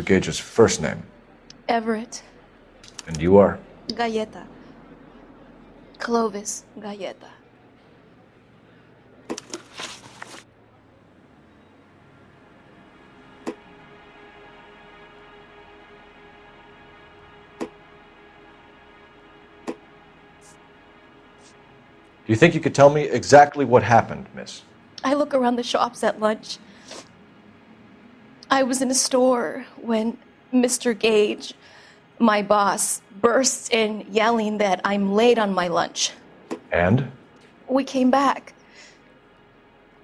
Gage's first name. Everett. And you are? Galleta. Clovis Galleta. Do you think you could tell me exactly what happened, miss? I look around the shops at lunch. I was in a store when Mr. Gage, my boss, bursts in yelling that I'm late on my lunch. And? We came back.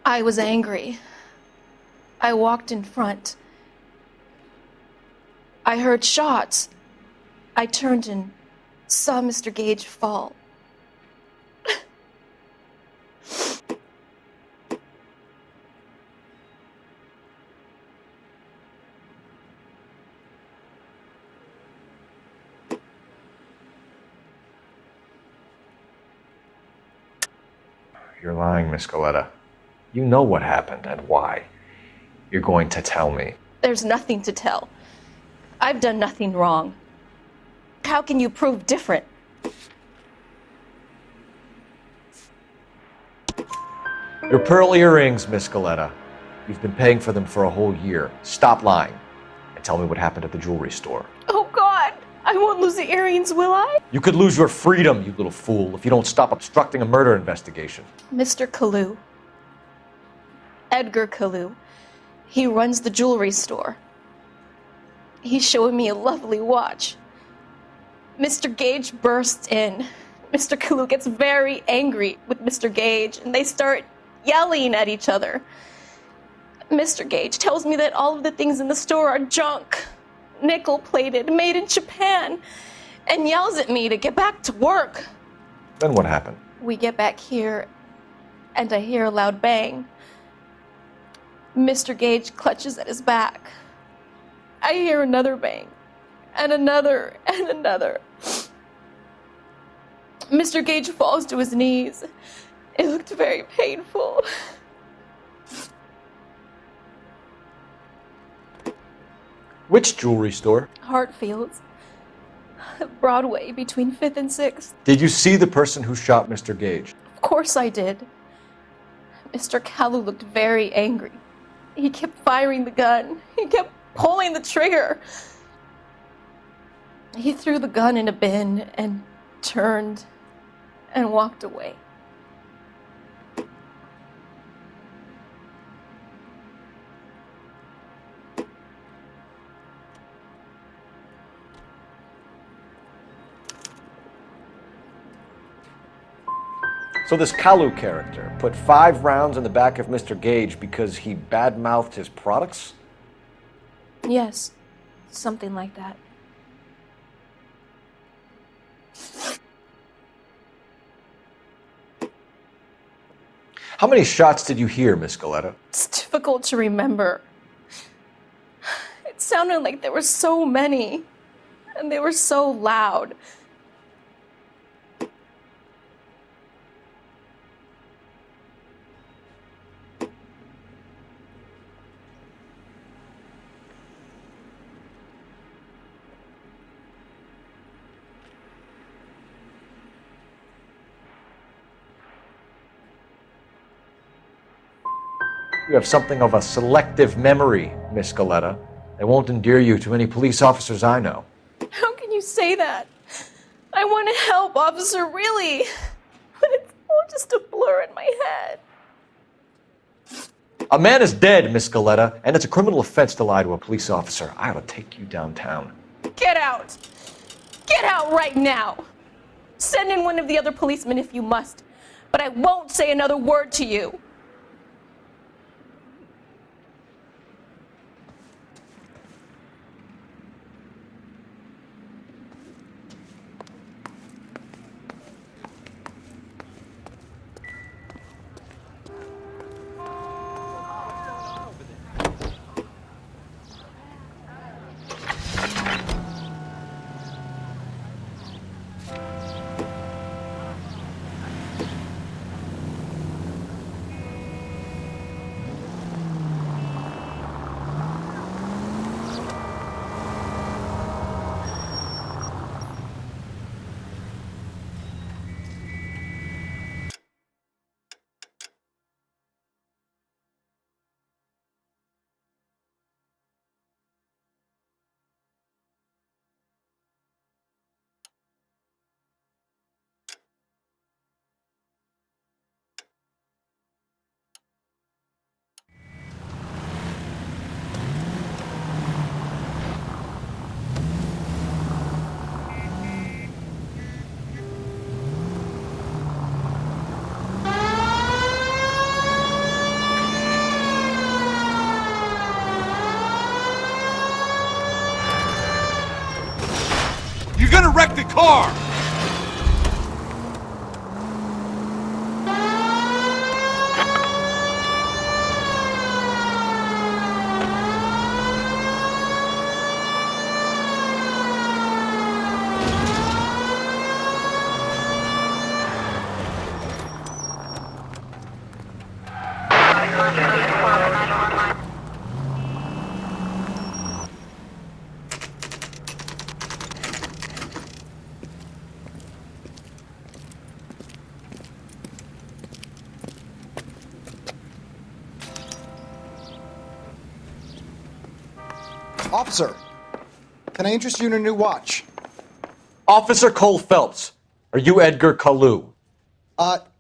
I was angry. I walked in front. I heard shots. I turned and saw Mr. Gage fall. You're lying, Miss Galleta. You know what happened and why. You're going to tell me. There's nothing to tell. I've done nothing wrong. How can you prove different? Your pearl earrings, Miss Galleta. You've been paying for them for a whole year. Stop lying and tell me what happened at the jewelry store. Oh, God! I won't lose the earrings, will I? You could lose your freedom, you little fool, if you don't stop obstructing a murder investigation. Mr. Kalu. Edgar Kalu. He runs the jewelry store. He's showing me a lovely watch. Mr. Gage bursts in. Mr. Kalu gets very angry with Mr. Gage, and they start yelling at each other. Mr. Gage tells me that all of the things in the store are junk, nickel-plated, made in Japan, and yells at me to get back to work. Then what happened? We get back here, and I hear a loud bang. Mr. Gage clutches at his back. I hear another bang, and another, and another. Mr. Gage falls to his knees. It looked very painful. Which jewelry store? Hartfield's. Broadway, between 5th and 6th. Did you see the person who shot Mr. Gage? Of course I did. Mr. Kalu looked very angry. He kept firing the gun. He kept pulling the trigger. He threw the gun in a bin and turned and walked away. So this Kalu character put 5 rounds in the back of Mr. Gage because he badmouthed his products? Yes, something like that. How many shots did you hear, Miss Galleta? It's difficult to remember. It sounded like there were so many, and they were so loud. You have something of a selective memory, Miss Galleta. It won't endear you to any police officers I know. How can you say that? I want to help, officer, really. But it's all just a blur in my head. A man is dead, Miss Galleta, and it's a criminal offense to lie to a police officer. I ought to take you downtown. Get out! Get out right now! Send in one of the other policemen if you must, but I won't say another word to you. gonna wreck the car! Officer, can I interest you in a new watch? Officer Cole Phelps, are you Edgar Kalu?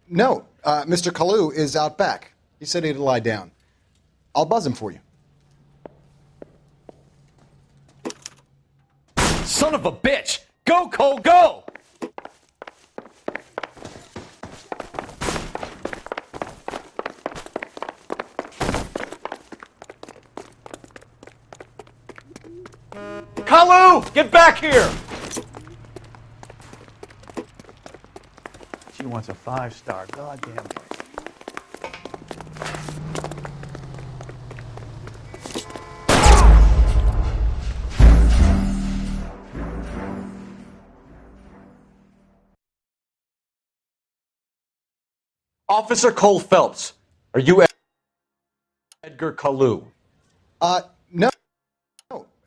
No. Mr. Kalu is out back. He said he'd lie down. I'll buzz him for you. Son of a bitch! Go, Cole, go! Kalu! Get back here! She wants a 5-star, goddamn. Officer Cole Phelps, are you Edgar Kalu? No.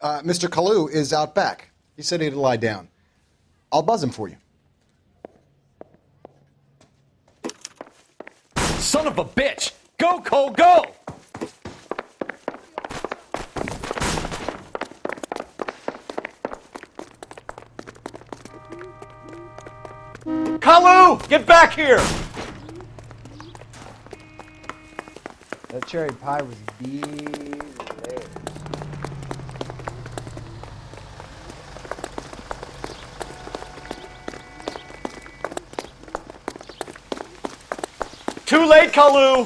Mr. Kalu is out back. He said he'd lie down. I'll buzz him for you. Son of a bitch! Go, Cole, go! Kalu! Get back here! That cherry pie was delicious. Too late, Kalu!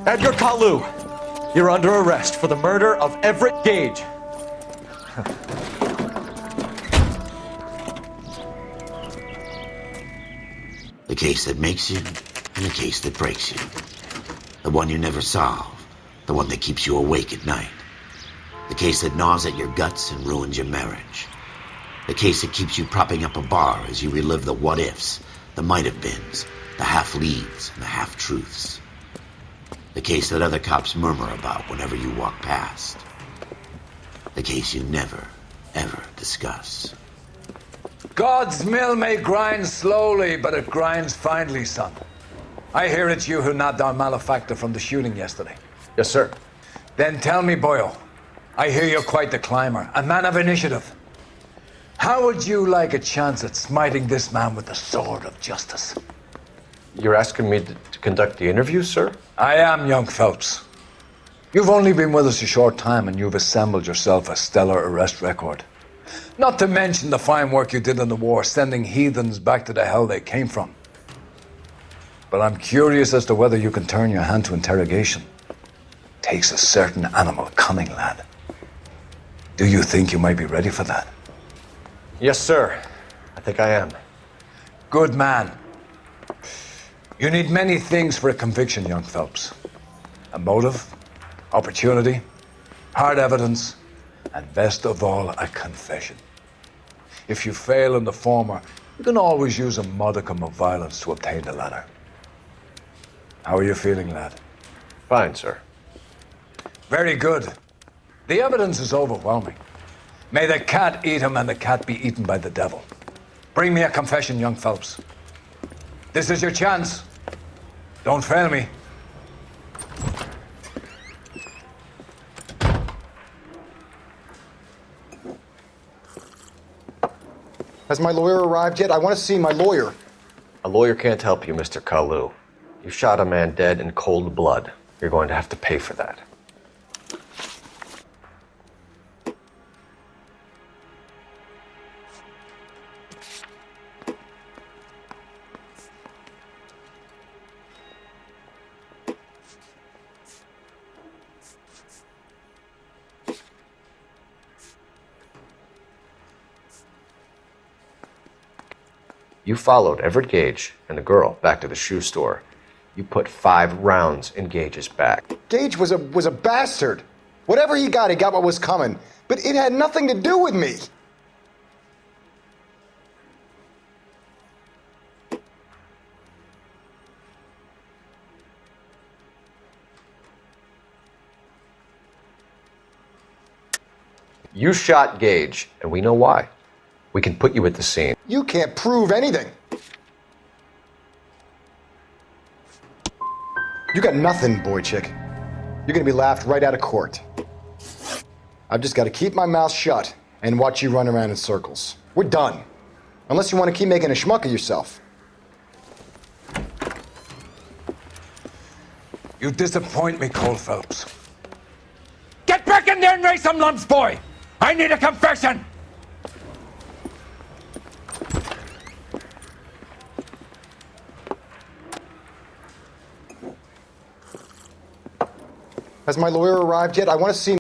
Edgar Kalu, you're under arrest for the murder of Everett Gage. The case that makes you, and the case that breaks you. The one you never solve. The one that keeps you awake at night. The case that gnaws at your guts and ruins your marriage. The case that keeps you propping up a bar as you relive the what-ifs, the might-have-beens, the half-leads, and the half-truths. The case that other cops murmur about whenever you walk past. The case you never, ever discuss. God's mill may grind slowly, but it grinds finely, son. I hear it's you who nabbed our malefactor from the shooting yesterday. Yes, sir. Then tell me, Boyle, I hear you're quite the climber, a man of initiative. How would you like a chance at smiting this man with the sword of justice? You're asking me to conduct the interview, sir? I am, young Phelps. You've only been with us a short time and you've assembled yourself a stellar arrest record. Not to mention the fine work you did in the war, sending heathens back to the hell they came from. But I'm curious as to whether you can turn your hand to interrogation. Takes a certain animal cunning, lad. Do you think you might be ready for that? Yes, sir. I think I am. Good man. You need many things for a conviction, young Phelps. A motive, opportunity, hard evidence, and best of all, a confession. If you fail in the former, you can always use a modicum of violence to obtain the latter. How are you feeling, lad? Fine, sir. Very good. The evidence is overwhelming. May the cat eat him and the cat be eaten by the devil. Bring me a confession, young Phelps. This is your chance. Don't fail me. Has my lawyer arrived yet? I want to see my lawyer. A lawyer can't help you, Mr. Kalu. You shot a man dead in cold blood. You're going to have to pay for that. You followed Everett Gage and the girl back to the shoe store. You put 5 rounds in Gage's back. Gage was a bastard. Whatever he got what was coming. But it had nothing to do with me. You shot Gage, and we know why. We can put you at the scene. You can't prove anything. You got nothing, boy chick. You're gonna be laughed right out of court. I've just got to keep my mouth shut and watch you run around in circles. We're done. Unless you want to keep making a schmuck of yourself. You disappoint me, Cole Phelps. Get back in there and raise some lumps, boy! I need a confession! Has my lawyer arrived yet? I want to see